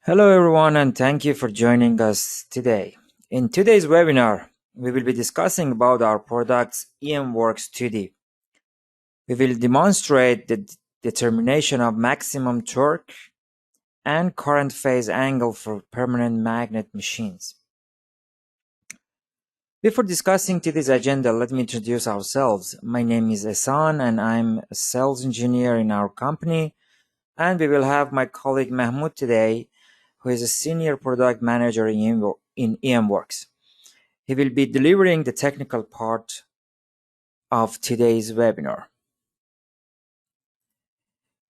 Hello everyone and thank you for joining us today. In today's webinar, we will be discussing about our products EMWorks 2D. We will demonstrate the determination of maximum torque and current phase angle for permanent magnet machines. Before discussing today's agenda, let me introduce ourselves. My name is Ehsan and I'm a sales engineer in our company, and we will have my colleague Mahmoud today, who is a senior product manager in EMWorks. He will be delivering the technical part of today's webinar.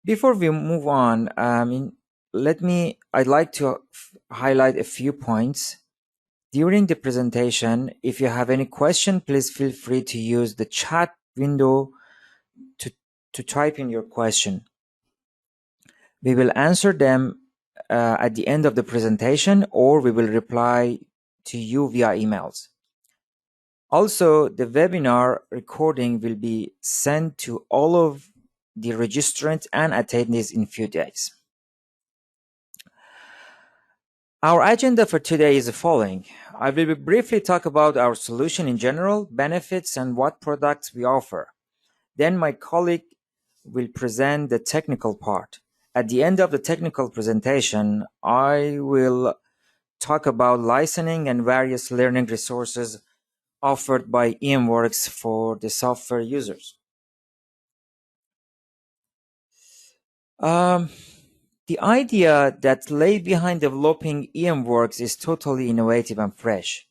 Before we move on, I'd like to highlight a few points. During the presentation, if you have any question, please feel free to use the chat window to type in your question. We will answer them at the end of the presentation, or we will reply to you via emails. Also, the webinar recording will be sent to all of the registrants and attendees in a few days. Our agenda for today is the following. I will briefly talk about our solution in general, benefits, and what products we offer. Then my colleague will present the technical part. At the end of the technical presentation, I will talk about licensing and various learning resources offered by EMWorks for the software users. The idea that lay behind developing EMWorks is totally innovative and fresh.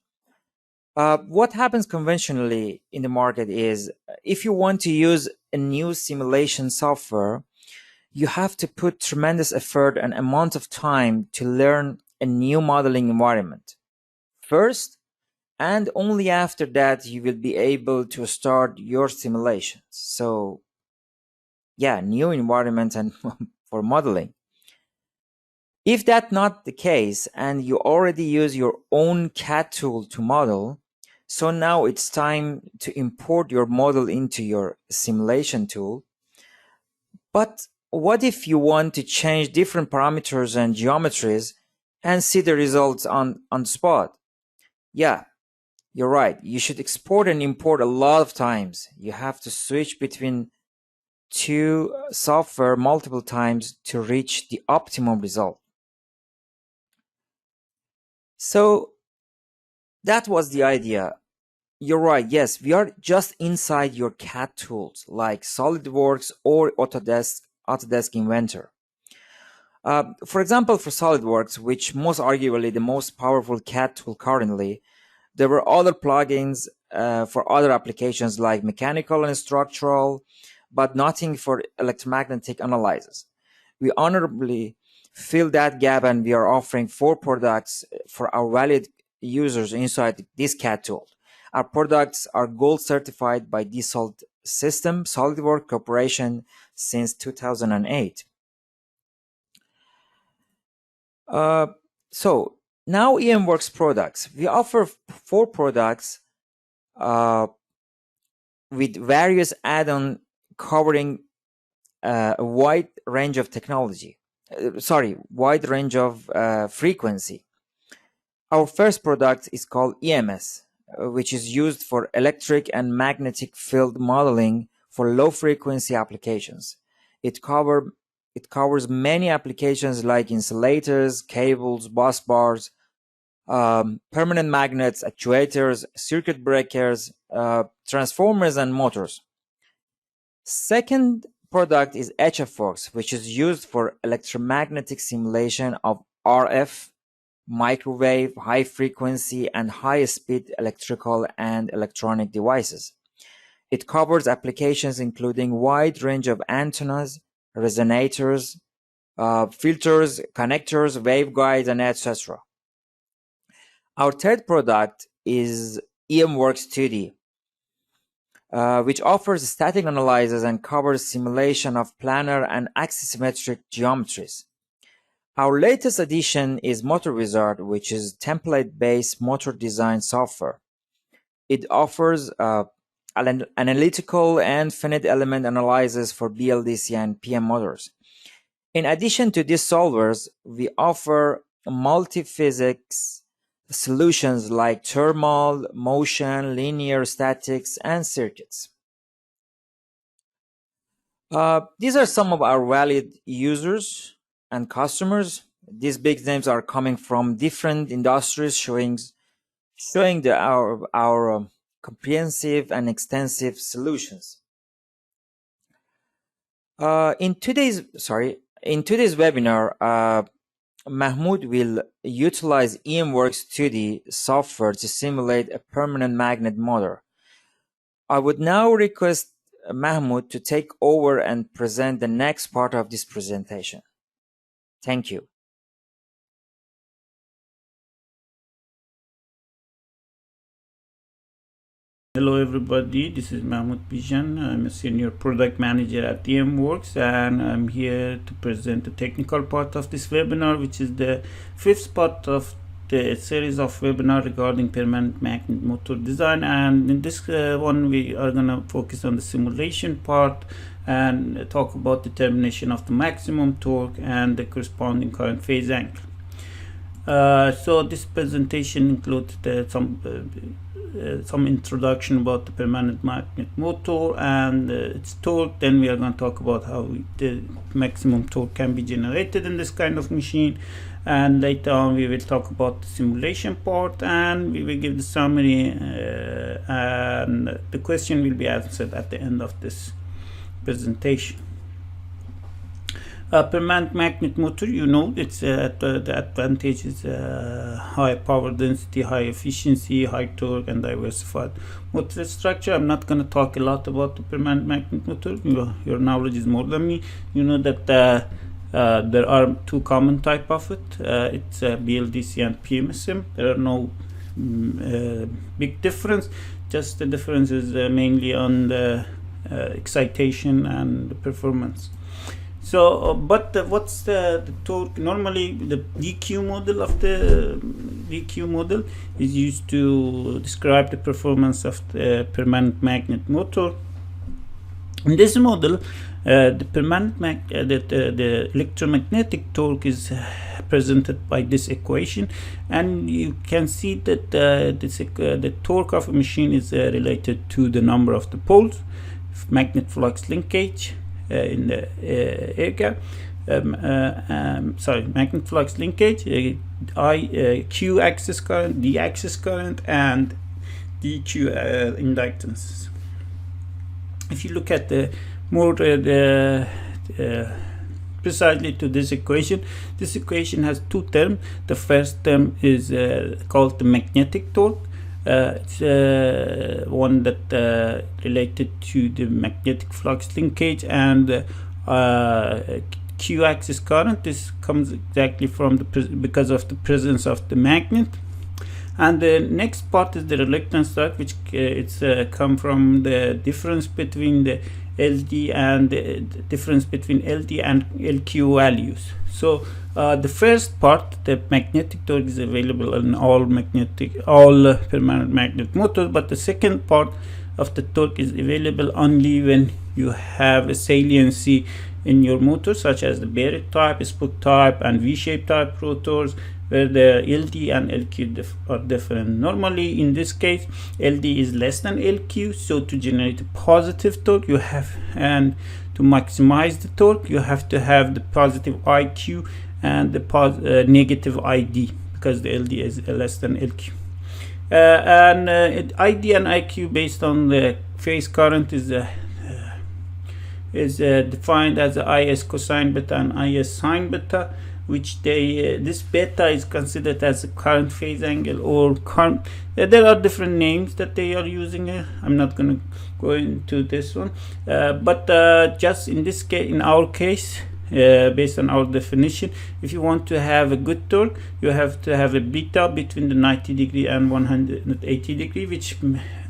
What happens conventionally in the market is, if you want to use a new simulation software, you have to put tremendous effort and amount of time to learn a new modeling environment. First, and only after that, you will be able to start your simulations. So, yeah, new environment and for modeling. If that's not the case and you already use your own CAD tool to model, so now it's time to import your model into your simulation tool. But what if you want to change different parameters and geometries and see the results on the spot? Yeah, you're right. You should export and import a lot of times. You have to switch between two software multiple times to reach the optimum result. So that was the idea. You're right. Yes, we are just inside your CAD tools like SolidWorks or Autodesk Inventor. For example, for SolidWorks, which most arguably the most powerful CAD tool currently, there were other plugins for other applications like mechanical and structural, but nothing for electromagnetic analysis. We honorably fill that gap, and we are offering 4 products for our valued users inside this CAD tool. Our products are gold certified by Dassault System SolidWorks Corporation since 2008. So now EMWorks products. We offer 4 products with various add-on covering a wide range of technology. Wide range of frequency. Our first product is called EMS, which is used for electric and magnetic field modeling for low frequency applications. It covers many applications like insulators, cables, bus bars, permanent magnets, actuators, circuit breakers, transformers, and motors. Second product is EMWorks, which is used for electromagnetic simulation of RF, microwave, high frequency, and high speed electrical and electronic devices. It covers applications including wide range of antennas, resonators, filters, connectors, waveguides, and etc. Our third product is EMWorks 2D, which offers static analysis and covers simulation of planar and axisymmetric geometries. Our latest addition is Motor Wizard, which is template-based motor design software. It offers analytical and finite element analysis for BLDC and PM motors. In addition to these solvers, we offer multi-physics solutions like thermal, motion, linear statics, and circuits. These are some of our valid users and customers. These big names are coming from different industries, showing our comprehensive and extensive solutions. In today's webinar, Mahmoud will utilize EMWorks 2D software to simulate a permanent magnet motor. I would now request Mahmoud to take over and present the next part of this presentation. Thank you. Hello everybody, this is Mahmoud Bijan. I'm a senior product manager at EMWorks, and I'm here to present the technical part of this webinar, which is the fifth part of the series of webinar regarding permanent magnet motor design. And in this one we are going to focus on the simulation part and talk about determination of the maximum torque and the corresponding current phase angle. So this presentation includes some introduction about the permanent magnet motor and its torque. Then we are going to talk about how the maximum torque can be generated in this kind of machine, and later on we will talk about the simulation part, and we will give the summary, and the question will be answered at the end of this presentation. Permanent magnet motor, it's the advantage is high power density, high efficiency, high torque, and diversified motor structure. I'm not going to talk a lot about the permanent magnet motor. Your knowledge is more than me. You know that there are two common type of it. It's BLDC and PMSM. There are no big difference. Just the difference is mainly on the excitation and the performance. So, what's the torque? Normally, the DQ model is used to describe the performance of the permanent magnet motor. In this model, the electromagnetic torque is presented by this equation, and you can see that the torque of a machine is related to the number of the poles, magnet flux linkage in the air gap. Magnet flux linkage, Q axis current, D axis current, and DQ inductance. If you look at the more precisely to this equation has two terms. The first term is called the magnetic torque. It's one that related to the magnetic flux linkage, and Q-axis current. This comes exactly from because of the presence of the magnet. And the next part is the reluctance torque, which it's come from the difference between the LD and the difference between LD and LQ values. So the first part, the magnetic torque, is available in all permanent magnet motors, but the second part of the torque is available only when you have a saliency in your motor, such as the Barrett type, spoke type, and V-shaped type rotors, where the LD and LQ are different. Normally, in this case, LD is less than LQ, so to generate a positive torque, and to maximize the torque, you have to have the positive IQ and the negative ID, because the LD is less than LQ. ID and IQ based on the phase current is defined as the IS cosine beta and IS sine beta, which this beta is considered as a current phase angle or current. There are different names that they are using. I'm not going to go into this one, but just in this case, in our case, based on our definition, if you want to have a good torque, you have to have a beta between the 90-degree and 180-degree, which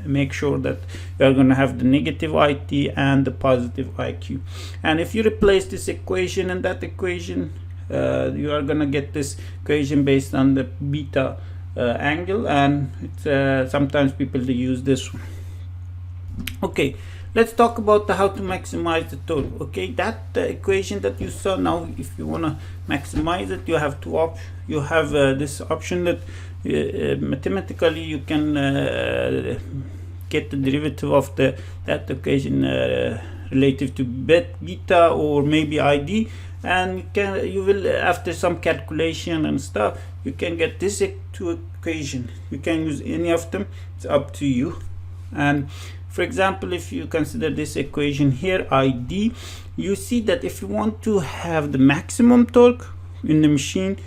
make sure that you are going to have the negative IT and the positive IQ. And if you replace this equation and that equation, you are going to get this equation based on the beta angle, and it's, sometimes people use this one. Okay, let's talk about how to maximize the torque. Okay, that equation that you saw, now if you want to maximize it, you have this option that mathematically you can get the derivative of that equation relative to beta or maybe id, and you will after some calculation and stuff, you can get this two equation. You can use any of them, it's up to you. And for example, if you consider this equation here, id, you see that if you want to have the maximum torque in the machine,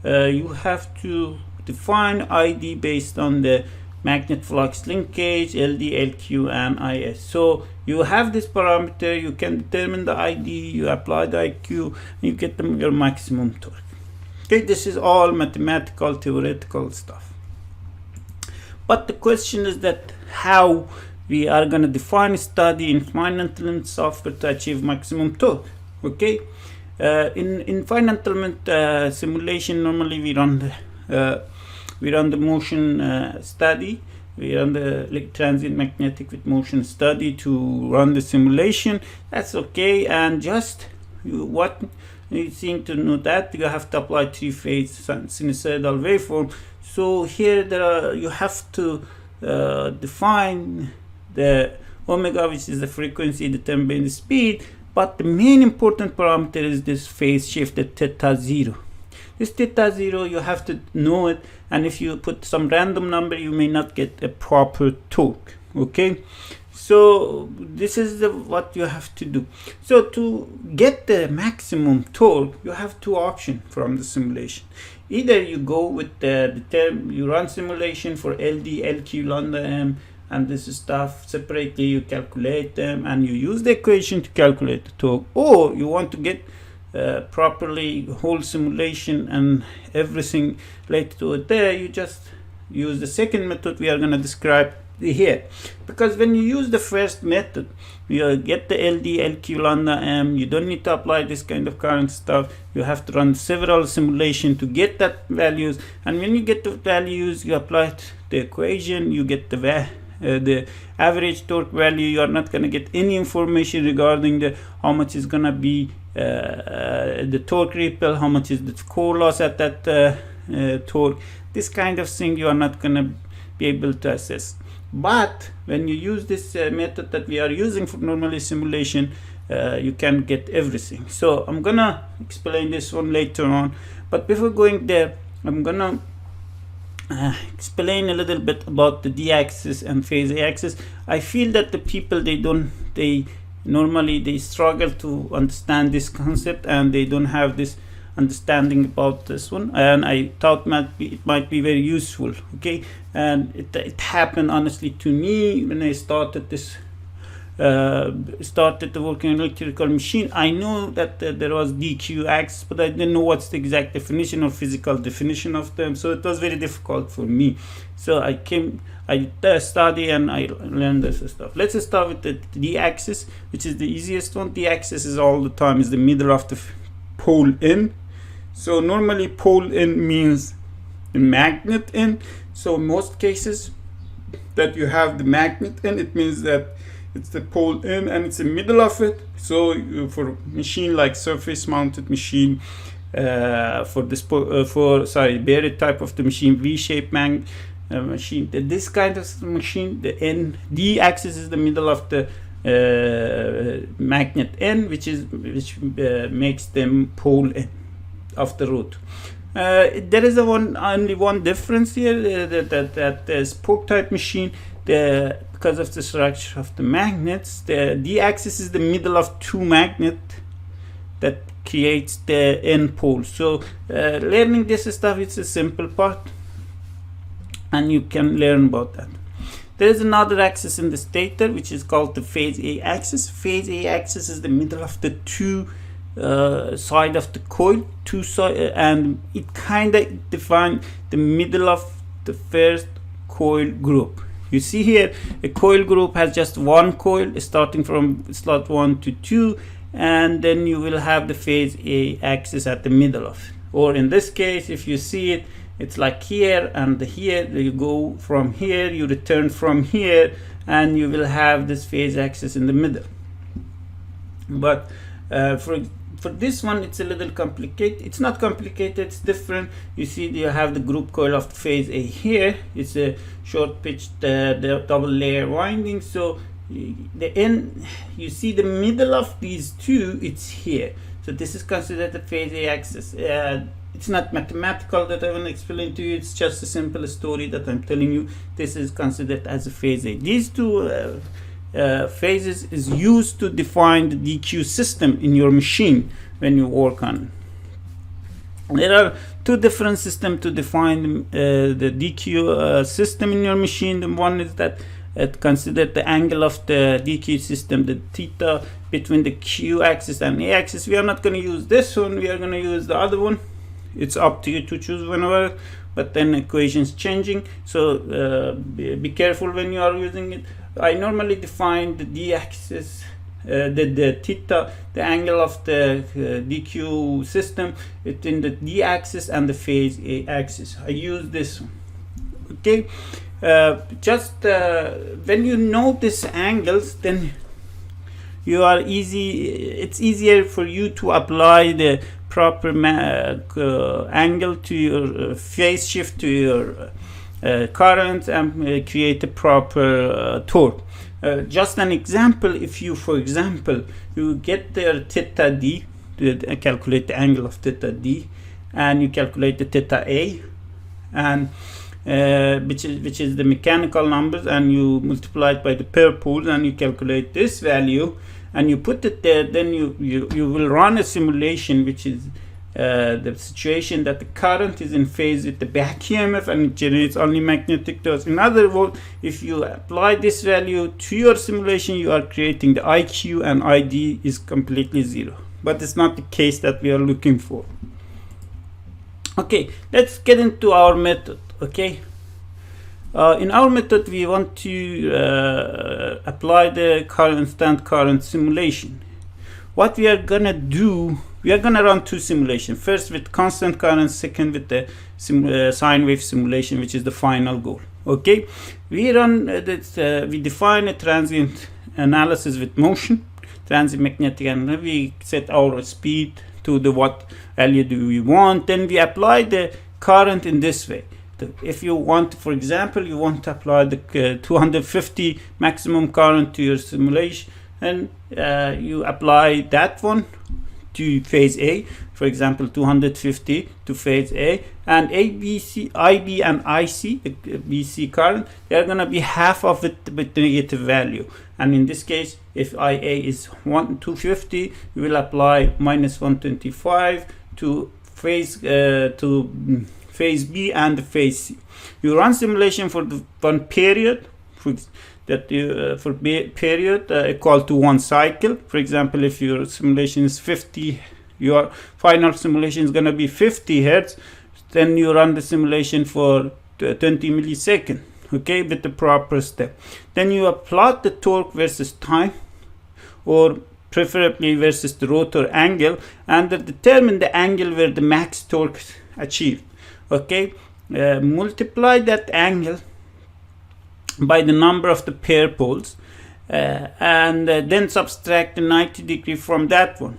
you have to define id based on the magnet flux linkage, ld, lq, and is. So you have this parameter, you can determine the id, you apply the iq, you get your maximum torque. Okay, this is all mathematical, theoretical stuff. But the question is that how we are going to define a study in finite element software to achieve maximum torque. Okay, in finite element simulation, normally we run the motion study. We run the transient magnetic with motion study to run the simulation. That's okay, and just what you seem to know that you have to apply three-phase sinusoidal waveform. So here you have to define the omega, which is the frequency determined by the speed, but the main important parameter is this phase shift at theta 0. This theta 0, you have to know it, and if you put some random number, you may not get a proper torque. Okay, so this is what you have to do. So to get the maximum torque, you have two options from the simulation. Either you go with the term, you run simulation for ld, lq, lambda m, and this stuff separately, you calculate them and you use the equation to calculate the torque, or you want to get properly whole simulation and everything related to it there, you just use the second method we are going to describe here. Because when you use the first method, you get the ld, lq, lambda m, you don't need to apply this kind of current stuff. You have to run several simulations to get that values, and when you get the values, you apply the equation, you get the average torque value. You are not going to get any information regarding how much is going to be the torque ripple, how much is the core loss at that torque. This kind of thing you are not going to be able to assess. But when you use this method that we are using for normally simulation, you can get everything. So I'm gonna explain this one later on, but before going there, I'm gonna explain a little bit about the d-axis and phase axis. I feel that the people they normally struggle to understand this concept, and they don't have this understanding about this one, and I thought it might be very useful. Okay, and it happened honestly to me when I started working on electrical machine. I know that there was DQ axis, but I didn't know what's the exact definition or physical definition of them, so it was very difficult for me. So I study and I learned this stuff. Let's start with the d-axis, which is the easiest one. D-axis is all the time is the middle of the pole in. So normally pole in means the magnet in. So in most cases that you have the magnet in, it means that it's the pole in and it's the middle of it. So for machine like surface mounted machine, for this buried type of the machine, V-shaped machine, this kind of machine, the d-axis is the middle of the magnet n, which makes them pole in of the root. There is only one difference here, that the spoke type machine, because of the structure of the magnets, the d-axis is the middle of two magnets that creates the n pole. So learning this stuff, it's a simple part, and you can learn about that. There is another axis in the stator, which is called the phase A axis. Phase A axis is the middle of the two side of the coil, and it kind of defines the middle of the first coil group. You see here, a coil group has just one coil starting from slot 1 to 2, and then you will have the phase A axis at the middle of it. Or in this case, if you see it, it's like here and here. You go from here, you return from here, and you will have this phase axis in the middle. But for this one, it's a little complicated. It's not complicated, it's different. You see, you have the group coil of phase A here. It's a short pitched the double layer winding. So the end, you see the middle of these two, it's here. So this is considered the phase A axis. It's not mathematical that I want to explain to you. It's just a simple story that I'm telling you. This is considered as a phase A. These two phases is used to define the DQ system in your machine when you work on it. There are two different systems to define the DQ system in your machine. The one is that it considered the angle of the DQ system, the theta between the Q axis and A axis. We are not going to use this one. We are going to use the other one. It's up to you to choose whenever, but then equations changing. So be careful when you are using it. I normally define the D axis, the theta, the angle of the DQ system between the D axis and the phase A axis. I use this one. Okay, when you know these angles, then you are it's easier for you to apply the proper angle to your phase shift to your current and create a proper torque. Just an example, if you, for example, you get the theta D, to calculate the angle of theta D, and you calculate the theta A, and which is the mechanical numbers, and you multiply it by the pair poles, and you calculate this value, and you put it there. Then you will run a simulation, which is the situation that the current is in phase with the back EMF and it generates only magnetic torque. In other words, if you apply this value to your simulation, you are creating the IQ, and ID is completely zero. But it's not the case that we are looking for. Okay, let's get into our method. Okay, in our method, we want to apply the constant current simulation. What we are gonna do, we are gonna run two simulations. First with constant current, second with the sine wave simulation, which is the final goal. Okay, we run we define a transient analysis with motion, transient magnetic, and we set our speed to the what value do we want. Then we apply the current in this way. If you want, for example, you want to apply the 250 maximum current to your simulation, and you apply that one to phase A, for example 250 to phase A, and ABC, IB and IC, the BC current, they are going to be half of it with negative value. And in this case, if IA is 250, you will apply minus 125 to phase B and phase C. You run simulation for the one period, period equal to one cycle. For example, if your simulation is 50, your final simulation is going to be 50 hertz, then you run the simulation for 20 milliseconds, okay, with the proper step. Then you plot the torque versus time, or preferably versus the rotor angle, and determine the angle where the max torque is achieved. Okay, multiply that angle by the number of the pair poles, and then subtract the 90 degree from that one.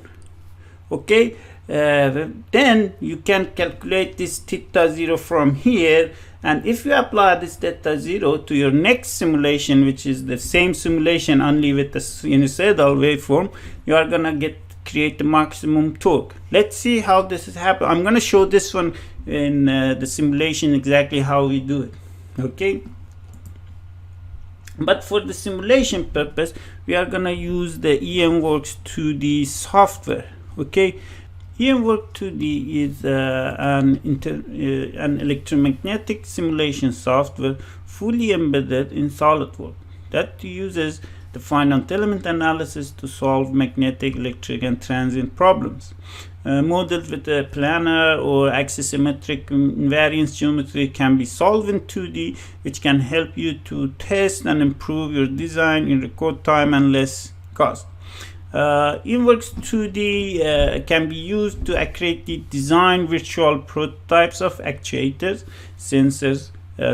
Okay, then you can calculate this theta 0 from here, and if you apply this theta 0 to your next simulation, which is the same simulation only with the sinusoidal waveform, you are gonna create the maximum torque. Let's see how this is happening. I'm gonna show this one in the simulation exactly how we do it. Okay, but for the simulation purpose, we are gonna use the EMWorks 2D software. Okay, EMWorks 2D is an electromagnetic simulation software fully embedded in SolidWorks that uses the finite element analysis to solve magnetic, electric, and transient problems. Models with a planar or axisymmetric invariance geometry can be solved in 2D, which can help you to test and improve your design in record time and less cost. EMWorks 2D can be used to accurately design virtual prototypes of actuators, sensors,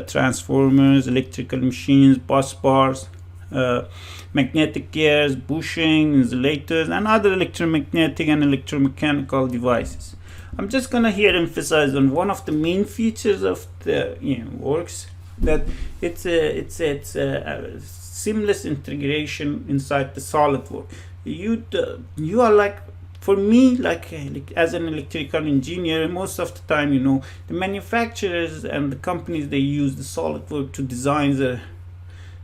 transformers, electrical machines, bus bars, magnetic gears, bushing, insulators, and other electromagnetic and electromechanical devices. I'm just gonna here emphasize on one of the main features of the EMWorks, that it's a seamless integration inside the SolidWorks. You are like, for me, like as an electrical engineer, most of the time, the manufacturers and the companies, they use the SolidWorks to design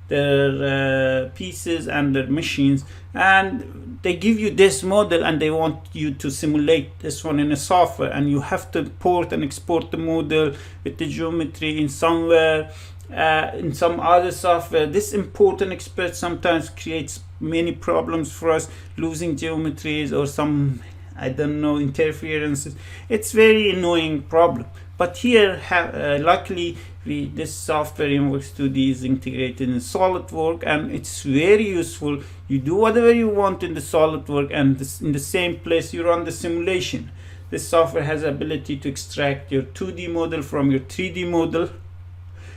their pieces and their machines, and they give you this model and they want you to simulate this one in a software, and you have to import and export the model with the geometry in somewhere in some other software. This import and export sometimes creates many problems for us, losing geometries or some, I don't know, interferences. It's very annoying problem. But here, luckily, this software EMWorks 2D is integrated in SolidWorks, and it's very useful. You do whatever you want in the SolidWorks, and in the same place you run the simulation. This software has the ability to extract your 2D model from your 3D model,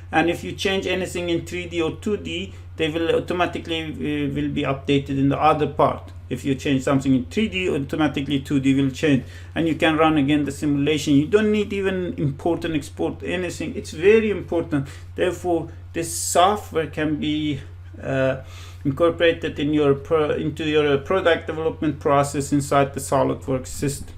and if you change anything in 3D or 2D, they will automatically will be updated in the other part. If you change something in 3D, automatically 2D will change, and you can run again the simulation. You don't need even import and export anything. It's very important. Therefore, this software can be incorporated in into your product development process inside the SolidWorks system.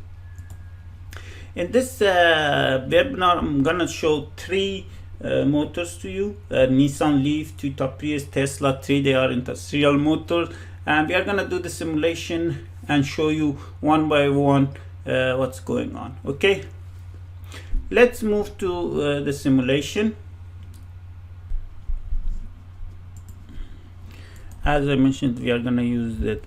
In this webinar, I'm gonna show three motors to you: Nissan Leaf, Toyota Prius, Tesla 3. They are industrial motors, and we are gonna do the simulation and show you one by one what's going on. Okay, let's move to the simulation. As I mentioned, we are gonna use the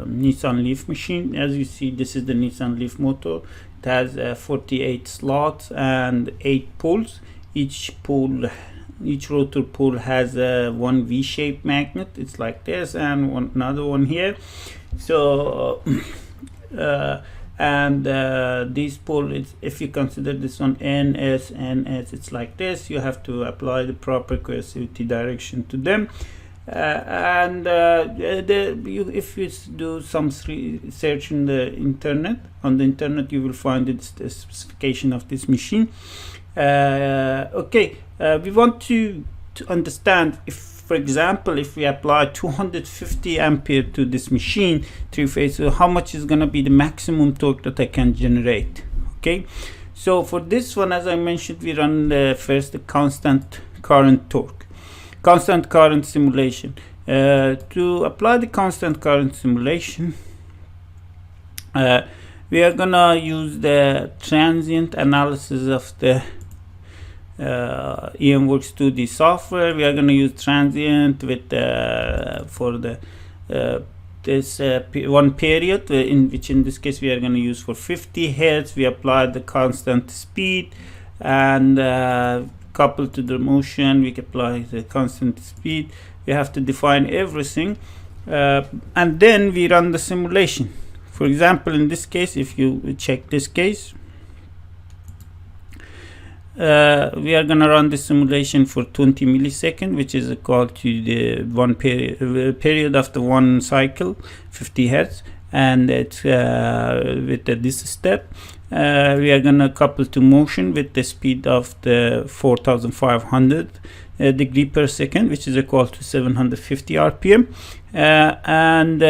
Nissan Leaf machine. As you see, this is the Nissan Leaf motor. It has 48 slots and 8 poles. Each rotor pole has one V-shaped magnet. It's like this, and another one here. So this pole is, if you consider this one NS, it's like this. You have to apply the proper coercivity direction to them. If you do some search on the internet, you will find the specification of this machine. We want to understand, if, for example, if we apply 250 ampere to this machine, three-phase, so how much is going to be the maximum torque that I can generate. Okay, so for this one, as I mentioned, we run first the constant current simulation. To apply the constant current simulation, we are gonna use the transient analysis of the EMWorks 2D software. We are gonna use transient with for the this one period, in this case we are gonna use for 50 Hertz. We apply the constant speed, and coupled to the motion, we apply the constant speed. We have to define everything, and then we run the simulation. For example, in this case, if you check this case, we are gonna run the simulation for 20 milliseconds, which is equal to the one period of the one cycle, 50 Hertz, and it's with this step. We are gonna couple to motion with the speed of the 4,500 degree per second, which is equal to 750 RPM, and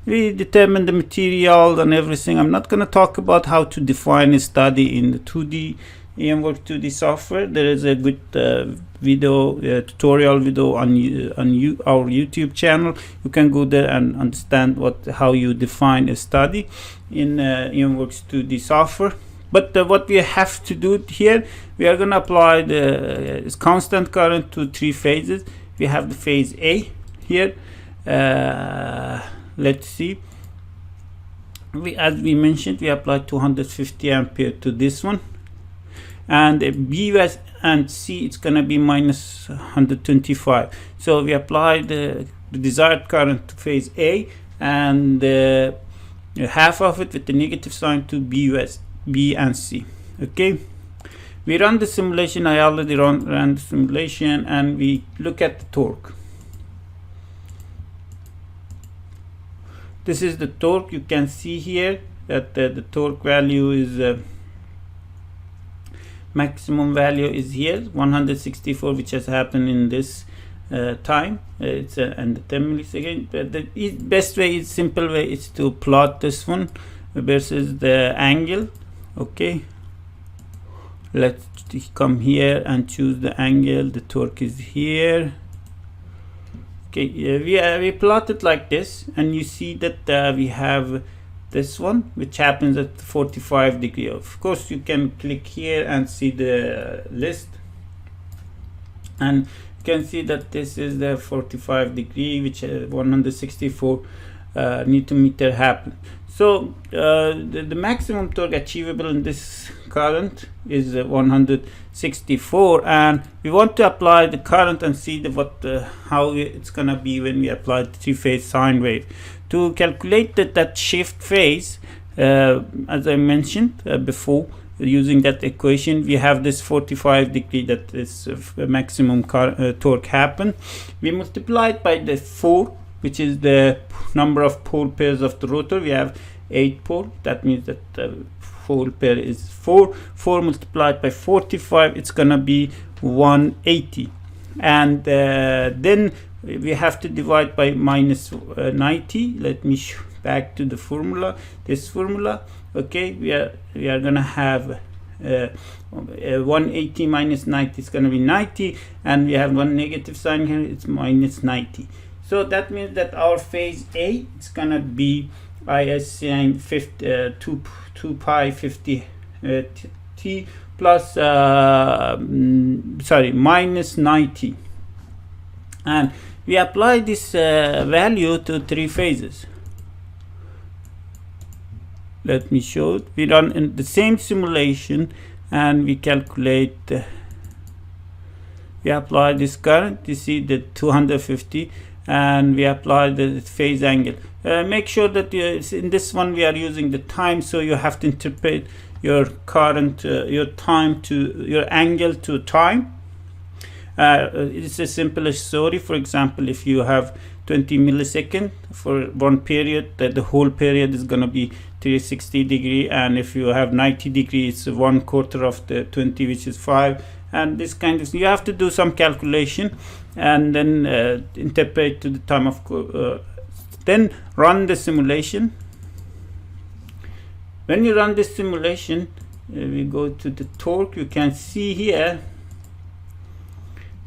we determine the material and everything. I'm not gonna talk about how to define a study in the 2D EMWorks 2D software. There is a good tutorial video on our YouTube channel. You can go there and understand how you define a study in EMWorks 2D software. But what we have to do here, we are going to apply the constant current to three phases. We have the phase A here. Let's see. As we mentioned, we applied 250 ampere to this one, and B and C, it's gonna be minus 125. So we apply the desired current to phase A, and half of it with the negative sign to B and C. Okay, We run the simulation. I already ran the simulation, and we look at the torque. This is the torque. You can see here that the torque value is maximum value is here 164, which has happened in this time. It's and 10 milliseconds. But the best way is simple way is to plot this one versus the angle. Okay, let's come here and choose the angle. The torque is here. Okay, we plot it like this, and you see that we have this one, which happens at 45 degree. Of course, you can click here and see the list, and you can see that this is the 45 degree, which 164 Newton meter happen. So the maximum torque achievable in this current is 164, and we want to apply the current and see how it's gonna be when we apply the three-phase sine wave. To calculate that shift phase, as I mentioned before, using that equation, we have this 45 degree that is maximum torque happen. We multiply it by the 4, which is the number of pole pairs of the rotor. We have 8 pole. That means that pole pair is 4. 4 multiplied by 45, it's gonna be 180. And then we have to divide by minus 90. Let me back to the formula. This formula. Okay, we are gonna have 180 minus 90 is gonna be 90, and we have one negative sign here. It's minus 90. So that means that our phase A is gonna be IS sin 2 pi 50 t plus minus 90, and we apply this value to 3 phases. Let me show it. We run in the same simulation, and we calculate we apply this current. You see the 250, and we apply the phase angle. Make sure that in this one we are using the time, so you have to interpret your current, your time to your angle to time. It's a simple story. For example, if you have 20 milliseconds for one period, that the whole period is going to be 360 degree, and if you have 90 degrees, it's 1/4 of the 20, which is 5. And this kind of, you have to do some calculation and then interpret to the time of then run the simulation. When you run this simulation, we go to the torque. You can see here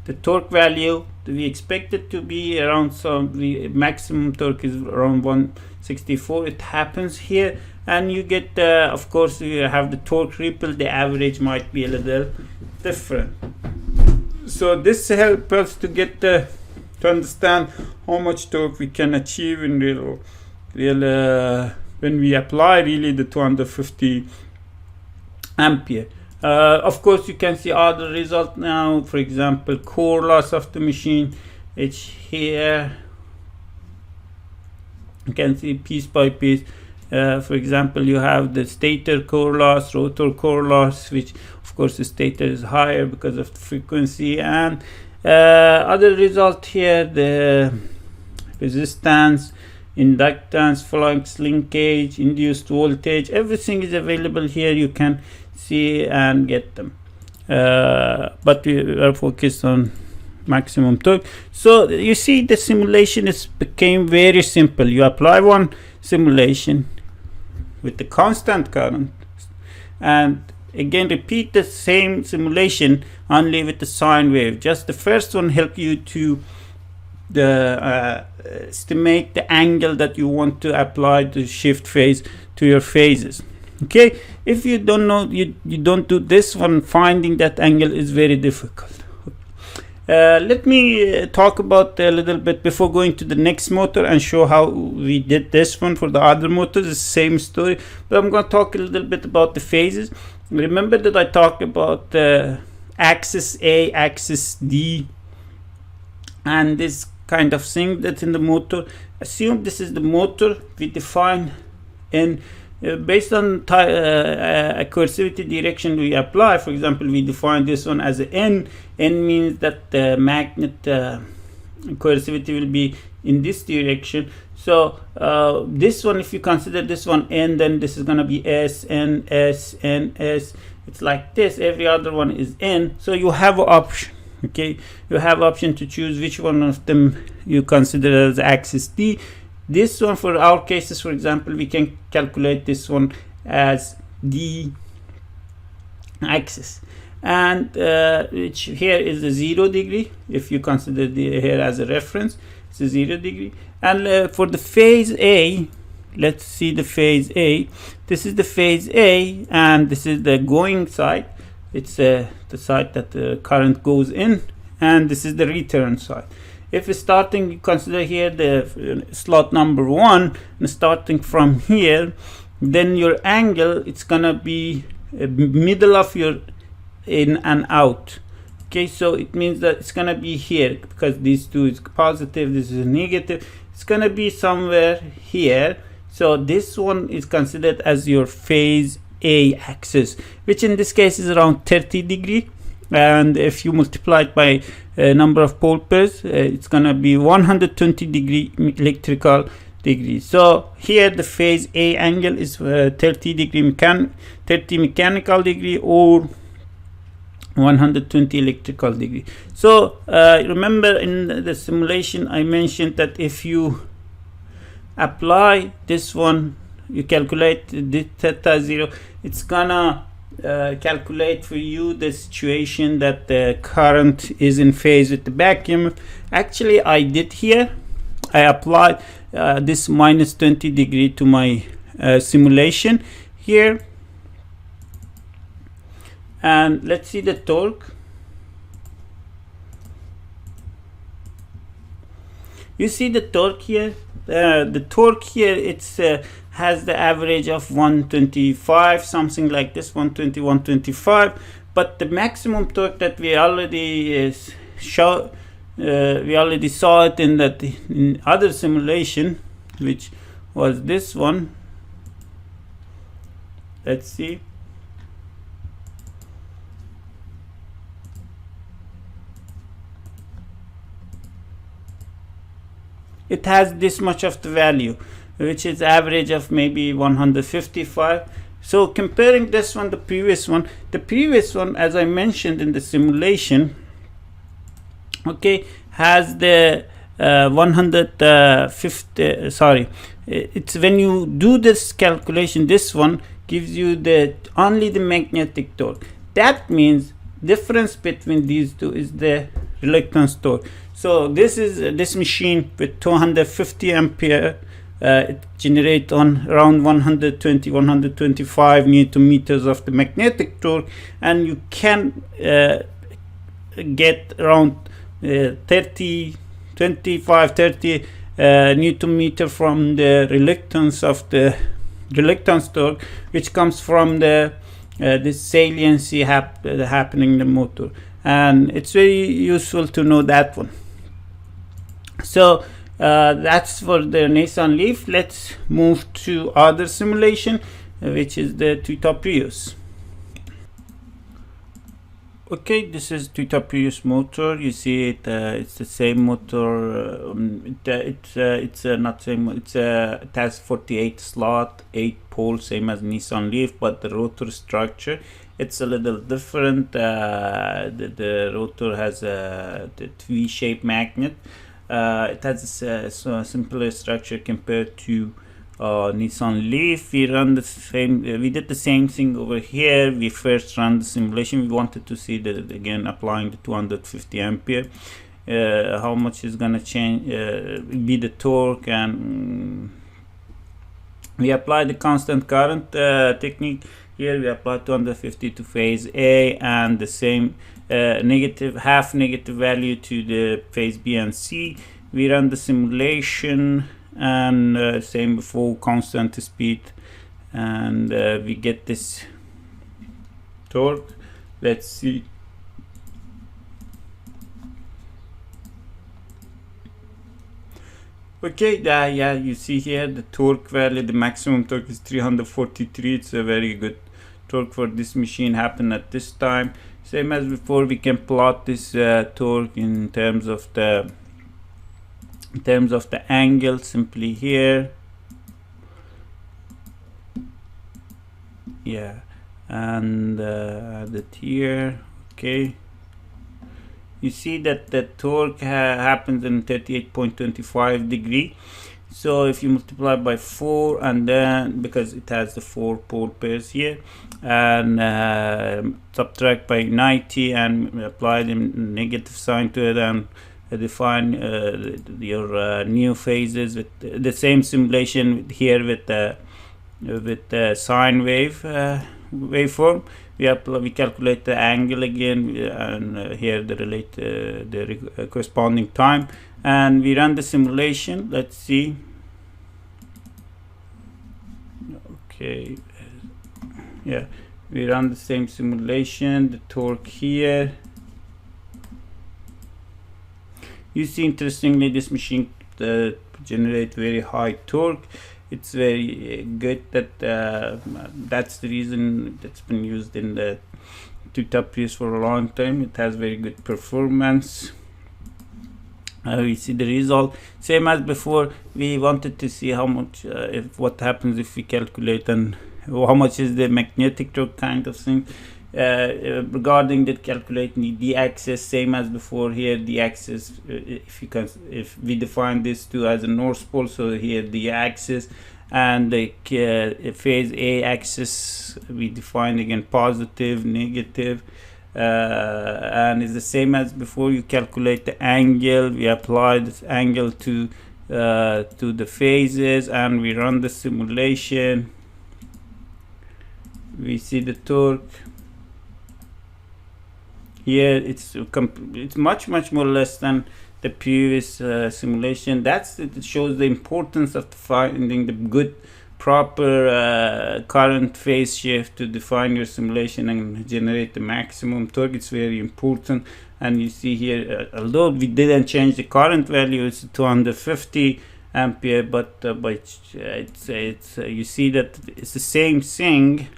the torque value. We expect it to be around the maximum torque is around 164. It happens here, and you get of course you have the torque ripple. The average might be a little different. So this helps us to get to understand how much torque we can achieve in real when we apply really the 250 ampere. Of course, you can see other results now. For example, core loss of the machine. It's here. You can see piece by piece. For example, you have the stator core loss, rotor core loss, which of course the stator is higher because of the frequency, and other result here, the resistance, inductance, flux linkage, induced voltage, everything is available here. You can see and get them, but we are focused on maximum torque. So you see the simulation became very simple. You apply one simulation with the constant current, and again repeat the same simulation only with the sine wave. Just the first one help you to estimate the angle that you want to apply the shift phase to your phases. Okay, if you don't know, you don't do this one, finding that angle is very difficult. Let me talk about a little bit before going to the next motor and show how we did this one for the other motors. The same story, but I'm going to talk a little bit about the phases. Remember that I talked about axis A, axis D, and this kind of thing that's in the motor. Assume this is the motor. We define in based on coercivity direction we apply. For example, we define this one as n. N means that the magnet coercivity will be in this direction. So this one, if you consider this one n, then this is going to be s, n, s, n, s. It's like this. Every other one is n. So you have an option. Okay, you have option to choose which one of them you consider as axis D. This one, for our cases, for example, we can calculate this one as D axis, and which here is the 0 degree. If you consider the here as a reference, it's a 0 degree. And for the phase A, let's see the phase A. This is the phase A, and this is the going side. It's the side that the current goes in, and this is the return side. If it's starting, you consider here the slot number 1, and starting from here, then your angle, it's gonna be middle of your in and out. Okay, so it means that it's gonna be here, because these two is positive, this is negative. It's gonna be somewhere here. So this one is considered as your phase A axis, which in this case is around 30 degree. And if you multiply it by number of pole pairs, it's gonna be 120 degree electrical degrees. So here the phase A angle is 30 mechanical degree or 120 electrical degree. So remember, in the simulation I mentioned that if you apply this one, you calculate the theta 0, it's gonna calculate for you the situation that the current is in phase with the back EMF. Actually, I did here, I applied this minus 20 degree to my simulation here, and let's see the torque. You see the torque here. The torque here, it's has the average of 125, something like this, 120, 125. But the maximum torque that we already we already saw it in other simulation, which was this one. Let's see. It has this much of the value, which is average of maybe 155. So comparing this one, the previous one, as I mentioned in the simulation, okay, has the 150, sorry, it's when you do this calculation, this one gives you only the magnetic torque. That means difference between these two is the reluctance torque. So this is this machine with 250 ampere. It generates on around 120, 125 newton meters of the magnetic torque, and you can get around 30 newton meter from the reluctance of the reluctance torque, which comes from the this saliency happening in the motor, and it's very useful to know that one. So that's for the Nissan Leaf. Let's move to other simulation, which is the Toyota Prius. Okay, this is Toyota Prius motor. You see it, it's the same motor. It's not same. It has 48 slot, 8 pole, same as Nissan Leaf, but the rotor structure, it's a little different. The rotor has the V-shaped magnet. It has a simpler structure compared to Nissan Leaf. We run the same. We did the same thing over here. We first ran the simulation. We wanted to see again applying the 250 ampere. How much is gonna change? Be the torque, and we apply the constant current technique. Here we apply 250 to phase A, and the same half negative value to the phase B and C. We run the simulation, and same before, constant speed, and we get this torque. Let's see. Okay, yeah, you see here the torque value, the maximum torque is 343. It's a very good torque for this machine, happened at this time. Same as before, we can plot this torque in terms of the angle simply here. Yeah, and add it here. Okay, you see that the torque happens in 38.25 degree. So if you multiply by 4, and then because it has the 4 pole pairs here, and subtract by 90 and apply the negative sign to it, and define your new phases with the same simulation here with the sine wave waveform. We calculate the angle again, and here the corresponding time, and we run the simulation. Let's see. Okay, yeah, we run the same simulation. The torque here, you see, interestingly, this machine generate very high torque. It's very good. That's the reason that's been used in the two top Prius for a long time. It has very good performance. We see the result same as before. We wanted to see how much what happens if we calculate, and how much is the magnetic torque kind of thing. Regarding the calculating the axis, same as before here, the axis, if we define this two as a north pole, so here the axis, and the phase A axis we define again positive, negative, and it's the same as before. You calculate the angle, we apply this angle to the phases, and we run the simulation. We see the torque here. It's much more less than the previous simulation. It shows the importance of finding the good proper current phase shift to define your simulation and generate the maximum torque. It's very important. And you see here, although we didn't change the current value, it's 250 ampere, but you see that it's the same thing.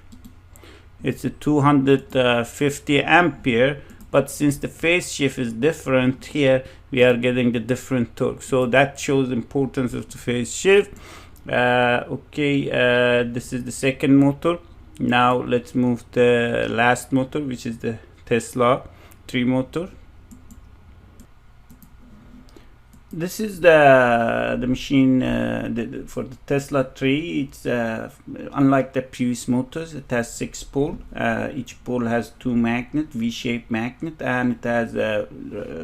It's a 250 ampere, but since the phase shift is different here, we are getting the different torque. So that shows the importance of the phase shift. Okay, this is the second motor. Now let's move the last motor, which is the Tesla 3 motor. This is the machine for the Tesla 3. It's unlike the Prius motors. It has 6 poles. Each pole has 2 magnets, V-shaped magnet, and it has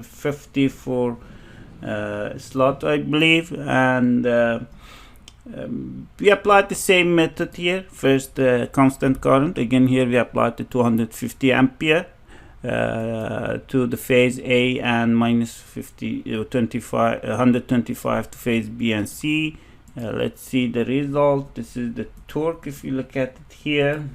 54 slot, I believe. And we applied the same method here. First, constant current. Again, here we applied the 250 ampere. To the phase A, and minus 125 to phase B and C. Let's see the result. This is the torque. If you look at it here,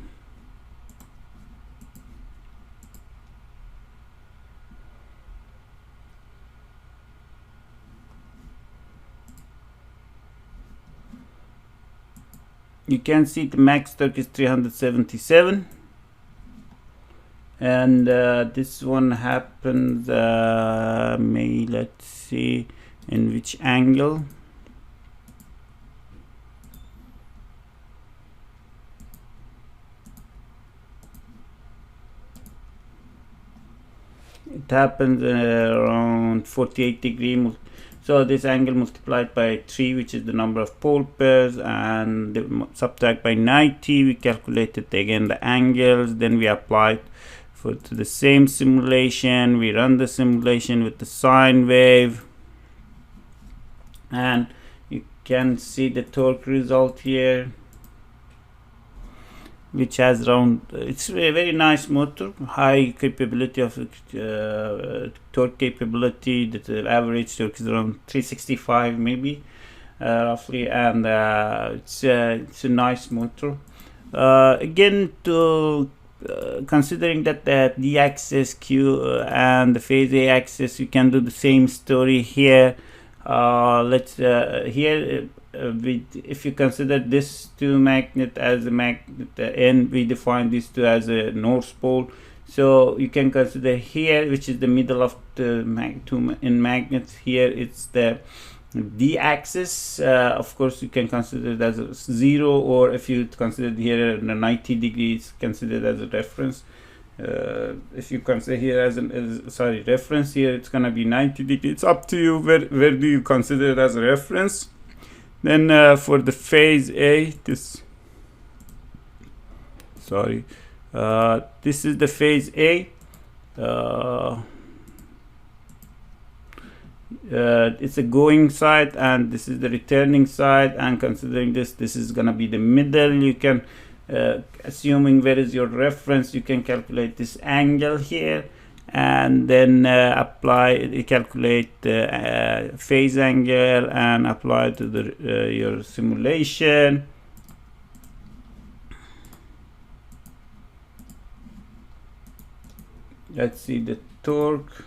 you can see the max torque is 377. And this one happens let's see in which angle. It happens around 48 degree. So this angle multiplied by 3, which is the number of pole pairs, and subtract by 90, we calculated again the angles. Then we applied to the same simulation. We run the simulation with the sine wave, and you can see the torque result here, which has around, it's a very nice motor, high capability of torque capability. The average torque is around 365 maybe, roughly, and it's a nice motor. Again, to considering that the axis Q and the phase A axis, you can do the same story here. Let's here if you consider this two magnet as a magnet and we define these two as a north pole, so you can consider here, which is the middle of the two in magnets. Here it's the d axis. Of course you can consider it as a 0, or if you consider here 90 degrees, considered as a reference. If you consider here as reference, here it's gonna be 90 degrees. It's up to you where do you consider it as a reference. Then for the phase A, this is the phase A. It's a going side and this is the returning side, and considering this is gonna be the middle. You can assuming where is your reference, you can calculate this angle here, and then calculate the phase angle and apply to the your simulation. Let's see the torque.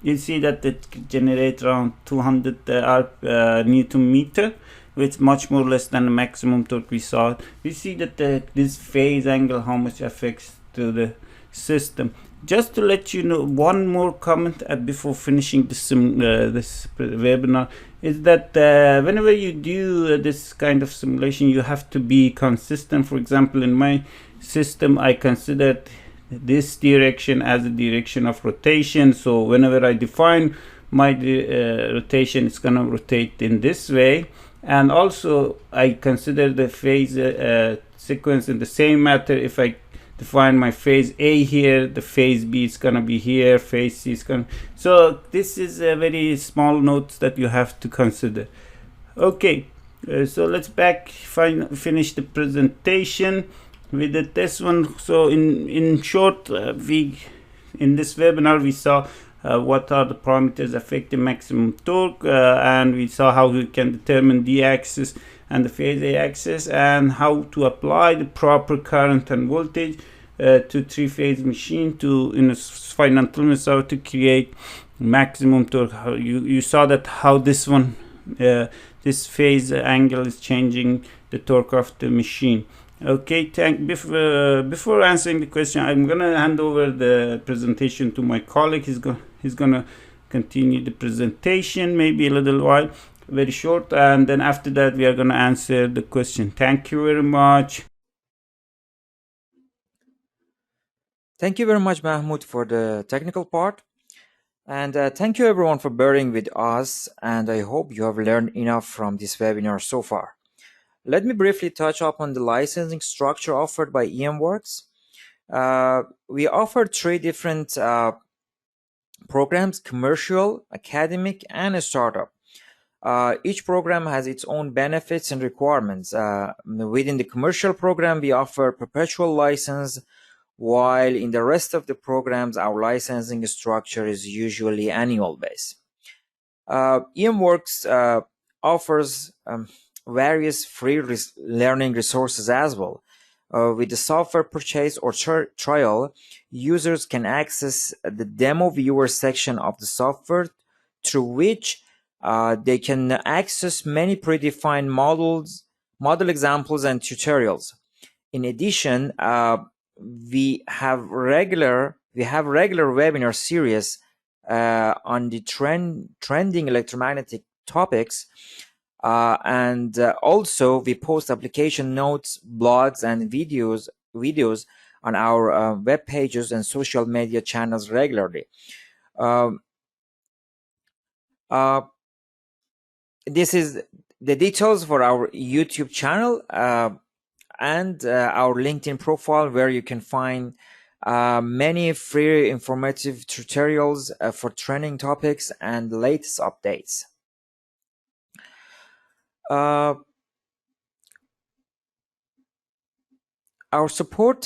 You see that it generates around 200 Newton meter, which much more less than the maximum torque we saw. We see that this phase angle, how much affects to the system. Just to let you know, one more comment before finishing this webinar is that whenever you do this kind of simulation, you have to be consistent. For example, in my system, I considered this direction as a direction of rotation. So whenever I define my rotation, it's gonna rotate in this way. And also I consider the phase sequence in the same matter. If I define my phase A here, the phase B is gonna be here, phase C is gonna. So this is a very small notes that you have to consider. Okay, so let's finish the presentation with the test one. So in short, in this webinar we saw what are the parameters affecting maximum torque, and we saw how we can determine the axis and the phase A axis, and how to apply the proper current and voltage to three-phase machine in a finite limit so to create maximum torque. You saw that how this one this phase angle is changing the torque of the machine. Okay, before answering the question, I'm gonna hand over the presentation to my colleague. He's gonna continue the presentation, maybe a little while, very short, and then after that we are gonna answer the question. Thank you very much. Thank you very much, Mahmoud, for the technical part. And thank you everyone for bearing with us, and I hope you have learned enough from this webinar so far. Let me briefly touch upon the licensing structure offered by EMWorks. We offer three different programs: commercial, academic, and a startup. Each program has its own benefits and requirements. Within the commercial program, we offer perpetual license, while in the rest of the programs, our licensing structure is usually annual based. EMWorks offers various free learning resources as well. With the software purchase or trial, users can access the demo viewer section of the software, through which they can access many predefined model examples and tutorials. In addition, we have regular webinar series on the trending electromagnetic topics. And also we post application notes, blogs, and videos on our web pages and social media channels regularly. This is the details for our YouTube channel and our LinkedIn profile, where you can find many free informative tutorials for trending topics and the latest updates. Our support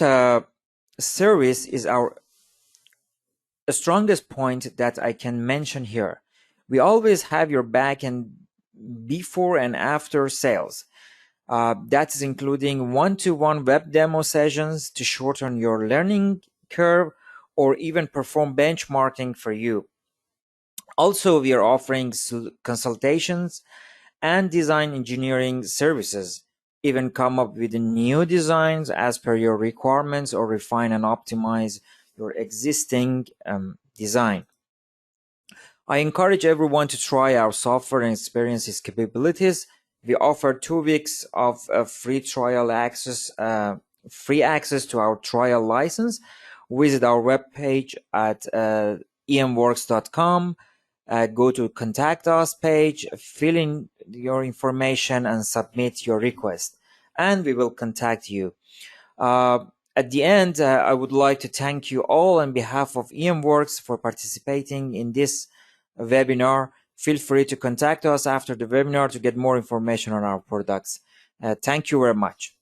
service is our strongest point that I can mention here. We always have your back and before and after sales. That is including one-to-one web demo sessions to shorten your learning curve, or even perform benchmarking for you. Also, we are offering consultations and design engineering services. Even come up with new designs as per your requirements or refine and optimize your existing design. I encourage everyone to try our software and experience its capabilities. We offer 2 weeks of free access to our trial license. Visit our webpage at emworks.com. Go to contact us page, fill in your information and submit your request, and we will contact you. Uh, at the end, I would like to thank you all on behalf of EMWorks for participating in this webinar. Feel free to contact us after the webinar to get more information on our products. Thank you very much.